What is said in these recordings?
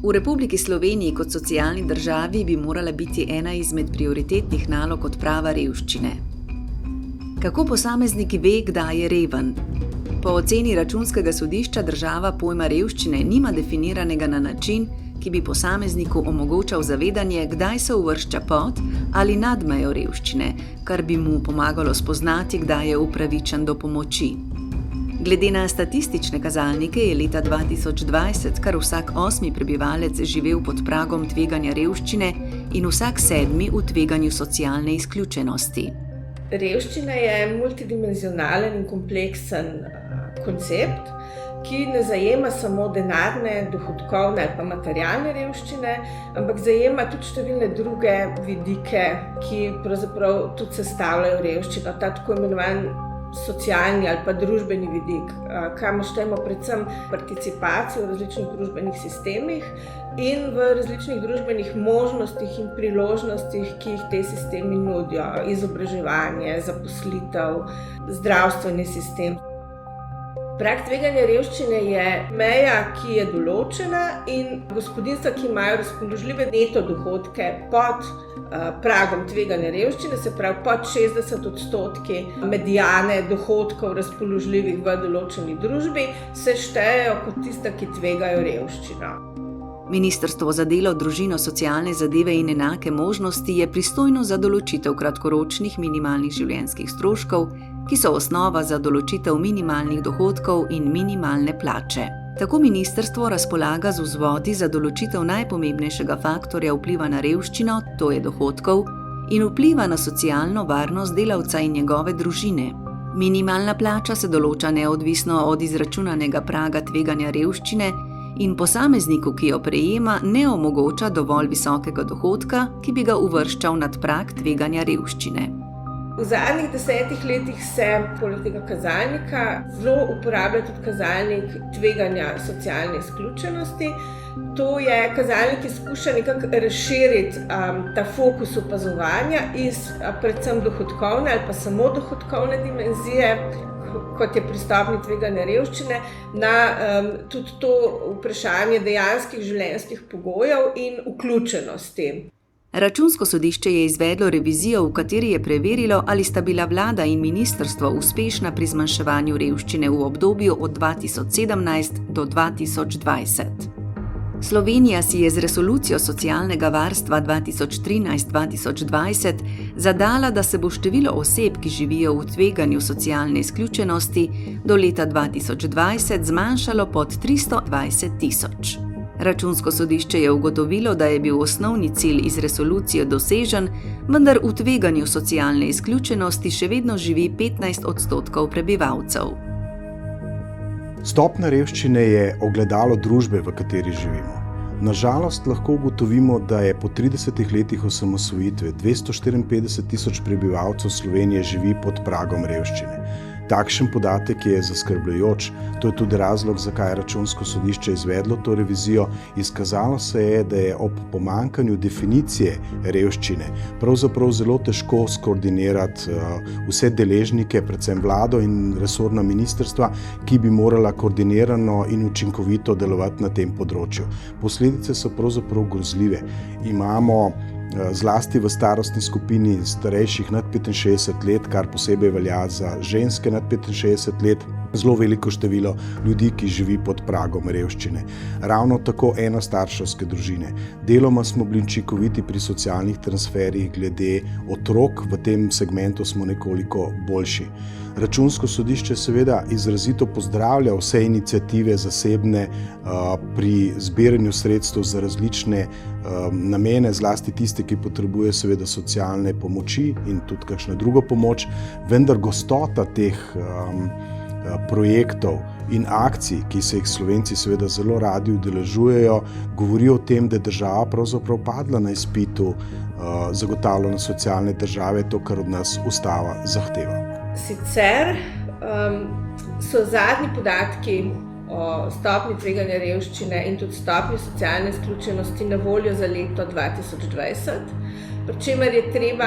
V Republiki Sloveniji kot socialni državi bi morala biti ena izmed prioritetnih nalog odprava revščine. Kako posameznik ve, kdaj je reven? Po oceni Računskega sodišča država pojma revščine nima definiranega na način, ki bi posamezniku omogočal zavedanje, kdaj se uvršča pod ali nad mejo revščine, kar bi mu pomagalo spoznati, kdaj je upravičen do pomoči. Glede na statistične kazalnike je leta 2020 kar vsak 8. prebivalec živel pod pragom tveganja revščine in vsak 7. v tveganju socialne izključenosti. Revščina je multidimenzionalen in kompleksen koncept, ki ne zajema samo denarne, dohodkovne ali pa materialne revščine, ampak zajema tudi številne druge vidike, ki pravzaprav tudi sestavljajo revščino, ta tako imenovan socialni ali pa družbeni vidik, kamor štejemo predvsem participacijo v različnih družbenih sistemih in v različnih družbenih možnostih in priložnostih, ki jih te sistemi nudijo, izobraževanje, zaposlitev, zdravstveni sistem. Prag tveganja revščine je meja, ki je določena, in gospodinjstva, ki imajo razpoložljive neto dohodke pod pragom tveganja revščine, se pravi pod 60% mediane dohodkov razpoložljivih v določeni družbi, se štejejo kot tista, ki tvegajo revščino. Ministrstvo za delo, družino, socialne zadeve in enake možnosti je pristojno za določitev kratkoročnih minimalnih življenjskih stroškov, ki so osnova za določitev minimalnih dohodkov in minimalne plače. Tako ministrstvo razpolaga z vzvodi za določitev najpomembnejšega faktorja vpliva na revščino, to je dohodkov, in vpliva na socialno varnost delavca in njegove družine. Minimalna plača se določa neodvisno od izračunanega praga tveganja revščine in posamezniku, ki jo prejema, ne omogoča dovolj visokega dohodka, ki bi ga uvrščal nad prag tveganja revščine. V zadnjih 10 letih se poleg tega kazalnika zelo uporablja tudi kazalnik tveganja socialne izključenosti. To je kazalnik, ki skuša nekako razširiti ta fokus opazovanja iz predvsem dohodkovne ali pa samo dohodkovne dimenzije, kot je pri stopnji tveganja revščine, na tudi to vprašanje dejanskih življenjskih pogojev in vključenosti. Računsko sodišče je izvedlo revizijo, v kateri je preverilo, ali sta bila vlada in ministrstvo uspešna pri zmanjševanju revščine v obdobju od 2017 do 2020. Slovenija si je z resolucijo socialnega varstva 2013-2020 zadala, da se bo število oseb, ki živijo v tveganju socialne izključenosti, do leta 2020 zmanjšalo pod 320 tisoč. Računsko sodišče je ugotovilo, da je bil osnovni cilj iz resolucije dosežen, vendar v tveganju socialne izključenosti še vedno živi 15% prebivalcev. Stopnja revščine je ogledalo družbe, v kateri živimo. Na žalost lahko ugotovimo, da je po 30 letih osamosvojitve 254 tisoč prebivalcev Slovenije živi pod pragom revščine. Takšen podatek je zaskrbljujoč. To je tudi razlog, zakaj je Računsko sodišče izvedlo to revizijo. Izkazalo se je, da je ob pomanjkanju definicije revščine pravzaprav zelo težko skoordinirati vse deležnike, predvsem vlado in resorna ministrstva, ki bi morala koordinirano in učinkovito delovati na tem področju. Posledice so pravzaprav grozljive. Imamo zlasti v starostni skupini starejših nad 65 let, kar posebej velja za ženske nad 65 let, zelo veliko število ljudi, ki živi pod pragom revščine. Ravno tako enostarševske družine. Deloma smo bili učinkoviti pri socialnih transferjih glede otrok, v tem segmentu smo nekoliko boljši. Računsko sodišče seveda izrazito pozdravlja vse iniciative zasebne pri zbiranju sredstev za različne namene, zlasti tiste, ki potrebuje seveda socialne pomoči in tudi kakšna druga pomoč, vendar gostota teh projektov in akcij, ki se jih Slovenci seveda zelo radi udeležujejo, govori o tem, da je država pravzaprav padla na izpitu zagotavljanja socialne države, to, kar od nas ustava zahteva. Sicer so zadnji podatki o stopnji tveganja revščine in tudi stopnji socialne izključenosti na voljo za leto 2020. Pri čemer je treba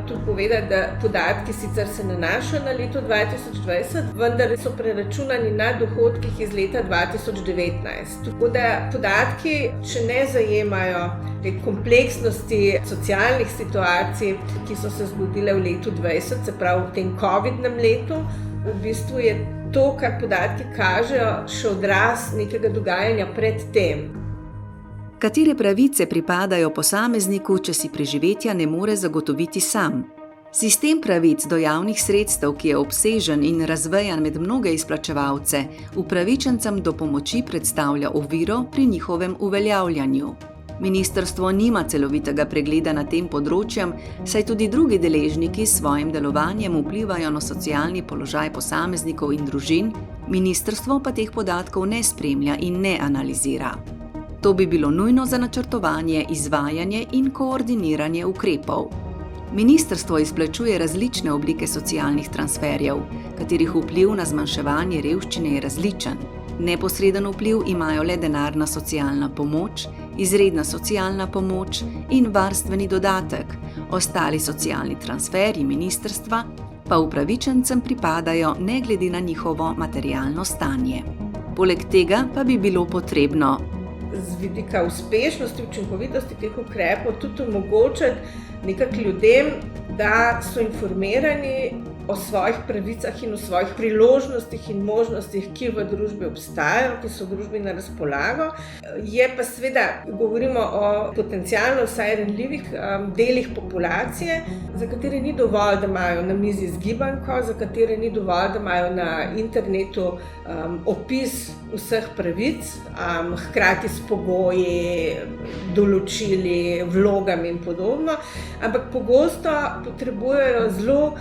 tudi povedati, da podatki sicer se nanašajo na leto 2020, vendar so preračunani na dohodkih iz leta 2019. Tako da podatki, če ne zajemajo te kompleksnosti socialnih situacij, ki so se zgodile v letu 2020, se pravi v tem covidnem letu, v bistvu je to, kar podatki kažejo, še odraz nekega dogajanja pred tem. Katere pravice pripadajo posamezniku, če si preživetja ne more zagotoviti sam? Sistem pravic do javnih sredstev, ki je obsežen in razvejan med mnoge izplačevalce, upravičencem do pomoči predstavlja oviro pri njihovem uveljavljanju. Ministrstvo nima celovitega pregleda nad tem področjem, saj tudi drugi deležniki s svojim delovanjem vplivajo na socialni položaj posameznikov in družin, ministrstvo pa teh podatkov ne spremlja in ne analizira. To bi bilo nujno za načrtovanje, izvajanje in koordiniranje ukrepov. Ministrstvo izplačuje različne oblike socialnih transferjev, katerih vpliv na zmanjševanje revščine je različen. Neposreden vpliv imajo le denarna socialna pomoč, izredna socialna pomoč in varstveni dodatek. Ostali socialni transferji ministrstva pa upravičencem pripadajo ne glede na njihovo materialno stanje. Poleg tega pa bi bilo potrebno z vidika uspešnosti, učinkovitosti teh ukrepov tudi omogočiti nekako ljudem, da so informirani o svojih pravicah in o svojih priložnostih in možnostih, ki v družbi obstajajo, ki so v družbi na razpolago. Je pa seveda, govorimo o potencialno vsaj ranljivih delih populacije, za katere ni dovolj, da imajo na mizi zgibanko, za katere ni dovolj, da imajo na internetu opis vseh pravic, hkrati s pogoji, določili, vlogami in podobno, ampak pogosto potrebujejo zelo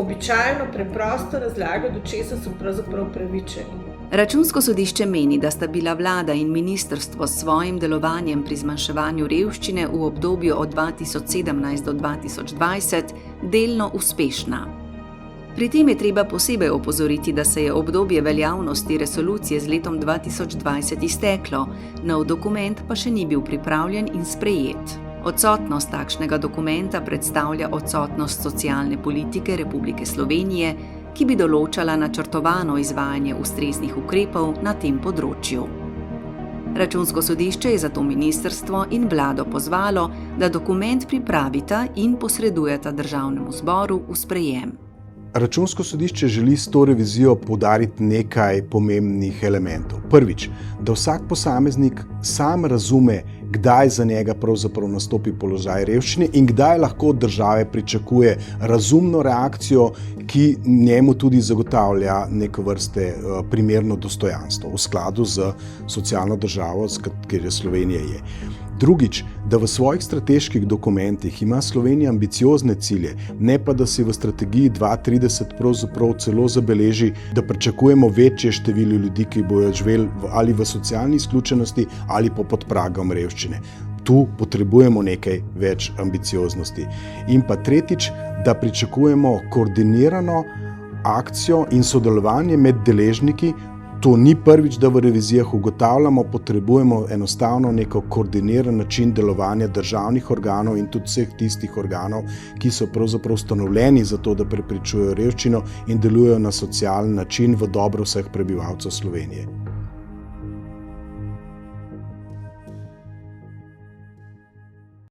običajno, preprosto razlago, do česa so pravzaprav upravičeni. Računsko sodišče meni, da sta bila vlada in ministrstvo s svojim delovanjem pri zmanjševanju revščine v obdobju od 2017 do 2020 delno uspešna. Pri tem je treba posebej opozoriti, da se je obdobje veljavnosti resolucije z letom 2020 izteklo, nov dokument pa še ni bil pripravljen in sprejet. Odsotnost takšnega dokumenta predstavlja odsotnost socialne politike Republike Slovenije, ki bi določala načrtovano izvajanje ustreznih ukrepov na tem področju. Računsko sodišče je zato ministrstvo in vlado pozvalo, da dokument pripravita in posredujeta Državnemu zboru v sprejem. Računsko sodišče želi s to revizijo poudariti nekaj pomembnih elementov. Prvič, da vsak posameznik sam razume, kdaj za njega pravzaprav nastopi položaj revščine in kdaj lahko od države pričakuje razumno reakcijo, ki njemu tudi zagotavlja neke vrste primerno dostojanstvo v skladu z socialno državo, s katero Slovenija je. Drugič, da v svojih strateških dokumentih ima Slovenija ambiciozne cilje, ne pa da si v strategiji 2030 pravzaprav celo zabeleži, da pričakujemo večje število ljudi, ki bojo živeli ali v socialni izključenosti ali pa pod pragom revščine. Tu potrebujemo nekaj več ambicioznosti. In pa tretjič, da pričakujemo koordinirano akcijo in sodelovanje med deležniki. To ni prvič, da v revizijah ugotavljamo, potrebujemo enostavno neko koordiniran način delovanja državnih organov in tudi vseh tistih organov, ki so pravzaprav ustanovljeni za to, da preprečujejo revščino in delujejo na socialen način v dobro vseh prebivalcev Slovenije.